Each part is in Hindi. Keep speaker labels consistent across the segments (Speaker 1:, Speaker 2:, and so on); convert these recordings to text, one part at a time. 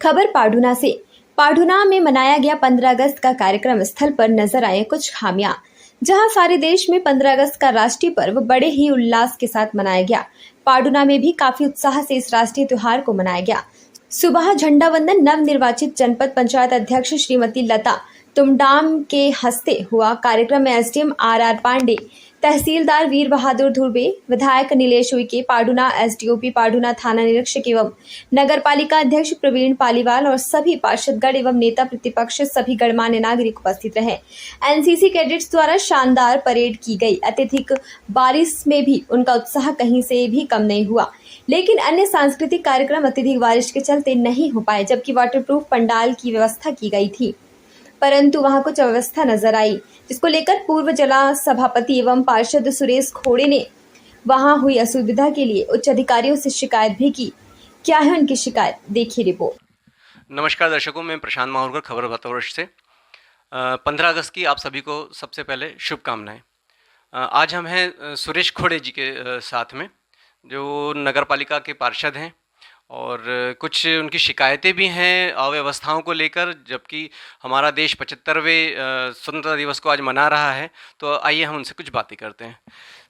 Speaker 1: खबर पाडुना से। पाडुना में मनाया गया 15 अगस्त का कार्यक्रम स्थल पर नजर आए कुछ खामियां। जहां सारे देश में 15 अगस्त का राष्ट्रीय पर्व बड़े ही उल्लास के साथ मनाया गया, पाडुना में भी काफी उत्साह से इस राष्ट्रीय त्योहार को मनाया गया। सुबह झंडा वंदन नव निर्वाचित जनपद पंचायत अध्यक्ष श्रीमती लता तुमडाम के हस्ते हुआ। कार्यक्रम में एसडीएम आर पांडे, तहसीलदार वीर बहादुर धुर्वे, विधायक नीलेश उइके, पाडुना एसडीओपी पाडुना, थाना निरीक्षक एवं नगर पालिका अध्यक्ष प्रवीण पालीवाल और सभी पार्षदगण एवं नेता प्रतिपक्ष सभी गणमान्य नागरिक उपस्थित रहे। एनसीसी कैडेट्स द्वारा शानदार परेड की गई। अत्यधिक बारिश में भी उनका उत्साह कहीं से भी कम नहीं हुआ, लेकिन अन्य सांस्कृतिक कार्यक्रम अत्यधिक बारिश के चलते नहीं हो पाए, जबकि वाटरप्रूफ पंडाल की व्यवस्था की गई थी, परंतु वहां कुछ अव्यवस्था नजर आई, जिसको लेकर पूर्व जिला सभापति एवं पार्षद सुरेश खोड़े ने वहां हुई असुविधा के लिए उच्च अधिकारियों से शिकायत भी की। क्या है उनकी शिकायत, देखिए रिपोर्ट।
Speaker 2: नमस्कार दर्शकों, मैं प्रशांत माहौरकर, खबर वातावरण से। 15 अगस्त की आप सभी को सबसे पहले शुभकामनाएं। आज हम हैं सुरेश खोड़े जी के साथ में, जो नगर पालिका के पार्षद हैं, और कुछ उनकी शिकायतें भी हैं अव्यवस्थाओं को लेकर, जबकि हमारा देश 75वें स्वतंत्रता दिवस को आज मना रहा है। तो आइए हम उनसे कुछ बातें करते हैं।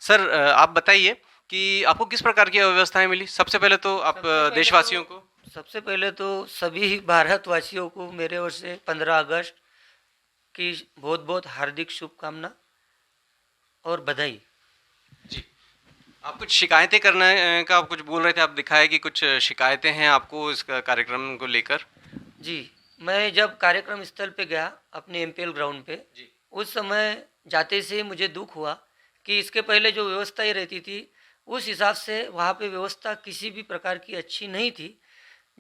Speaker 2: सर, आप बताइए कि आपको किस प्रकार की अव्यवस्थाएं मिली। सबसे पहले तो आप देशवासियों को
Speaker 3: सबसे पहले तो सभी भारतवासियों को मेरे ओर से 15 अगस्त की बहुत बहुत हार्दिक शुभकामना और बधाई।
Speaker 2: जी, आप कुछ शिकायतें करने का आप कुछ बोल रहे थे, आप दिखाए कि कुछ शिकायतें हैं आपको इस कार्यक्रम को लेकर।
Speaker 3: जी, मैं जब कार्यक्रम स्थल पे गया अपने एमपीएल ग्राउंड पे, उस समय जाते से मुझे दुख हुआ कि इसके पहले जो व्यवस्थाएं रहती थी उस हिसाब से वहाँ पे व्यवस्था किसी भी प्रकार की अच्छी नहीं थी,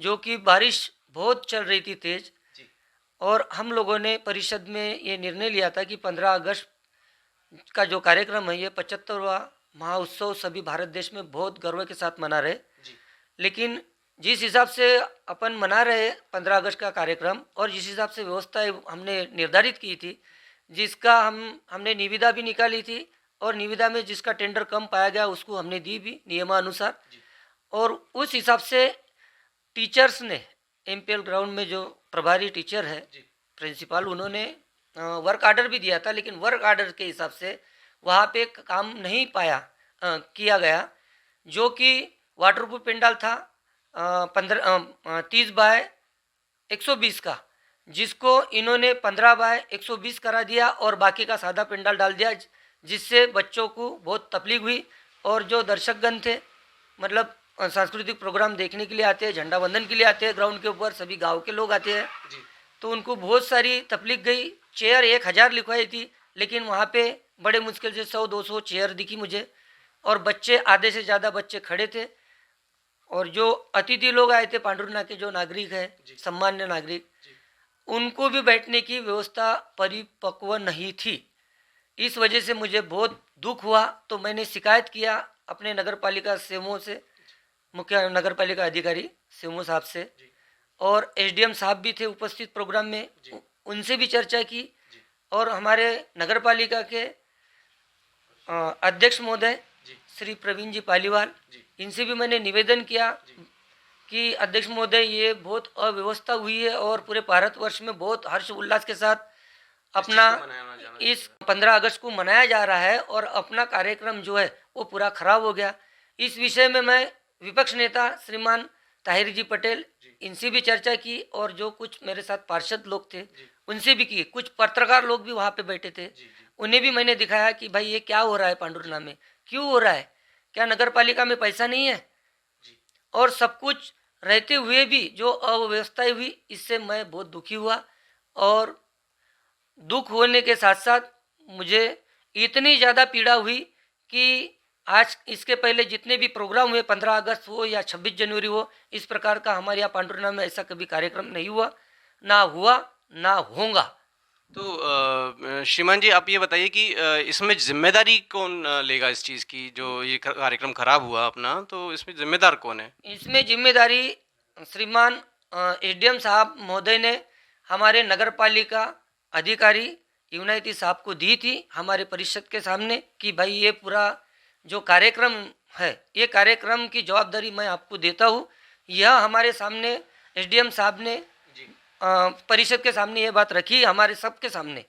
Speaker 3: जो कि बारिश बहुत चल रही थी तेज। और हम लोगों ने परिषद में ये निर्णय लिया था कि 15 अगस्त का जो कार्यक्रम है ये 75वां महाउत्सव सभी भारत देश में बहुत गर्व के साथ मना रहे। लेकिन जिस हिसाब से अपन मना रहे 15 अगस्त का कार्यक्रम और जिस हिसाब से व्यवस्थाएं हमने निर्धारित की थी, जिसका हमने निविदा भी निकाली थी, और निविदा में जिसका टेंडर कम पाया गया उसको हमने दी भी नियमानुसार। और उस हिसाब से टीचर्स ने, एमपीएल ग्राउंड में जो प्रभारी टीचर है प्रिंसिपल, उन्होंने वर्क आर्डर भी दिया था, लेकिन वर्क आर्डर के हिसाब से वहाँ पे काम नहीं किया गया। जो कि वाटरप्रूफ पेंडाल था 30 बाय 120 का, जिसको इन्होंने 15 बाय 120 करा दिया और बाकी का सादा पेंडाल डाल दिया, जिससे बच्चों को बहुत तकलीफ हुई। और जो दर्शकगण थे, मतलब सांस्कृतिक प्रोग्राम देखने के लिए आते हैं, झंडा वंदन के लिए आते हैं ग्राउंड के ऊपर, सभी गांव के लोग आते हैं, तो उनको बहुत सारी तकलीफ गई। चेयर 1000 लिखवाई थी, लेकिन वहाँ पे बड़े मुश्किल से 100-200 चेयर दिखी मुझे, और बच्चे आधे से ज़्यादा बच्चे खड़े थे। और जो अतिथि लोग आए थे, पांडुरना के जो नागरिक है, सम्मान्य नागरिक, उनको भी बैठने की व्यवस्था परिपक्व नहीं थी। इस वजह से मुझे बहुत दुख हुआ। तो मैंने शिकायत किया अपने नगर पालिका सेवों से, मुख्य नगर पालिका अधिकारी सेवों साहब से, और एसडीएम साहब भी थे उपस्थित प्रोग्राम में, उनसे भी चर्चा की। और हमारे नगर पालिका के अध्यक्ष महोदय श्री प्रवीण जी पालीवाल, इनसे भी मैंने निवेदन किया कि अध्यक्ष महोदय, ये बहुत अव्यवस्था हुई है और पूरे भारतवर्ष में बहुत हर्ष उल्लास के साथ अपना इस 15 अगस्त को मनाया जा रहा है, और अपना कार्यक्रम जो है वो पूरा खराब हो गया। इस विषय में मैं विपक्ष नेता श्रीमान ताहिर जी पटेल, इनसे भी चर्चा की, और जो कुछ मेरे साथ पार्षद लोग थे उनसे भी की। कुछ पत्रकार लोग भी वहाँ पे बैठे थे, उन्हें भी मैंने दिखाया कि भाई ये क्या हो रहा है पांडुरना में, क्यों हो रहा है, क्या नगर पालिका में पैसा नहीं है। और सब कुछ रहते हुए भी जो अव्यवस्थाएं हुई, इससे मैं बहुत दुखी हुआ। और दुख होने के साथ साथ मुझे इतनी ज़्यादा पीड़ा हुई कि आज इसके पहले जितने भी प्रोग्राम हुए, 15 अगस्त हो या 26 जनवरी हो, इस प्रकार का हमारे यहाँ पांडुरना में ऐसा कभी कार्यक्रम नहीं हुआ, ना होगा।
Speaker 2: तो श्रीमान जी, आप ये बताइए कि इसमें जिम्मेदारी कौन लेगा इस चीज़ की, जो ये कार्यक्रम खराब हुआ अपना, तो इसमें जिम्मेदार कौन है?
Speaker 3: इसमें जिम्मेदारी श्रीमान एसडीएम साहब महोदय ने हमारे नगर पालिका अधिकारी यूनाइटी साहब को दी थी हमारे परिषद के सामने, कि भाई ये पूरा जो कार्यक्रम है, ये कार्यक्रम की जवाबदारी मैं आपको देता हूँ। यह हमारे सामने एसडीएम साहब ने परिषद के सामने ये बात रखी, हमारे सबके सामने।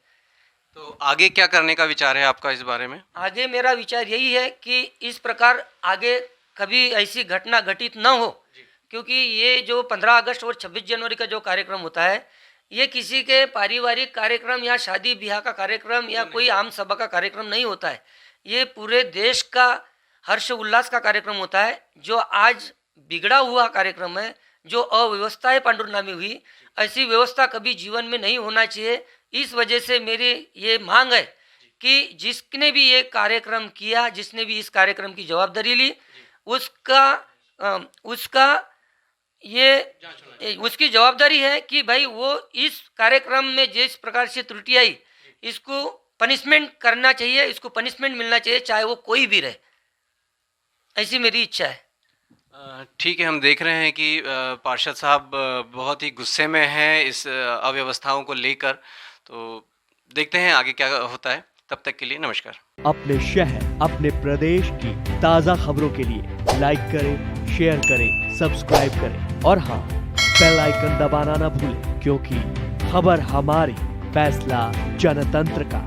Speaker 2: तो आगे क्या करने का विचार है आपका इस बारे में?
Speaker 3: आगे मेरा विचार यही है कि इस प्रकार आगे कभी ऐसी घटना घटित न हो, क्योंकि ये जो 15 अगस्त और 26 जनवरी का जो कार्यक्रम होता है, ये किसी के पारिवारिक कार्यक्रम या शादी ब्याह का कार्यक्रम या कोई आम सभा का कार्यक्रम नहीं होता है। ये पूरे देश का हर्ष उल्लास का कार्यक्रम होता है। जो आज बिगड़ा हुआ कार्यक्रम है, जो अव्यवस्थाएं पांडुरना में हुई, ऐसी व्यवस्था कभी जीवन में नहीं होना चाहिए। इस वजह से मेरी ये मांग है कि जिसने भी ये कार्यक्रम किया, जिसने भी इस कार्यक्रम की जवाबदारी ली, उसकी जवाबदारी है कि भाई वो इस कार्यक्रम में जिस प्रकार से त्रुटि आई, इसको पनिशमेंट करना चाहिए, इसको पनिशमेंट मिलना चाहिए, चाहे वो कोई भी रहे। ऐसी मेरी इच्छा है।
Speaker 2: ठीक है, हम देख रहे हैं कि पार्षद साहब बहुत ही गुस्से में हैं इस अव्यवस्थाओं को लेकर। तो देखते हैं आगे क्या होता है। तब तक के लिए नमस्कार।
Speaker 4: अपने शहर, अपने प्रदेश की ताज़ा खबरों के लिए लाइक करें, शेयर करें, सब्सक्राइब करें और हाँ, बेल आइकन दबाना ना भूलें, क्योंकि खबर हमारी, फैसला जनतंत्र का।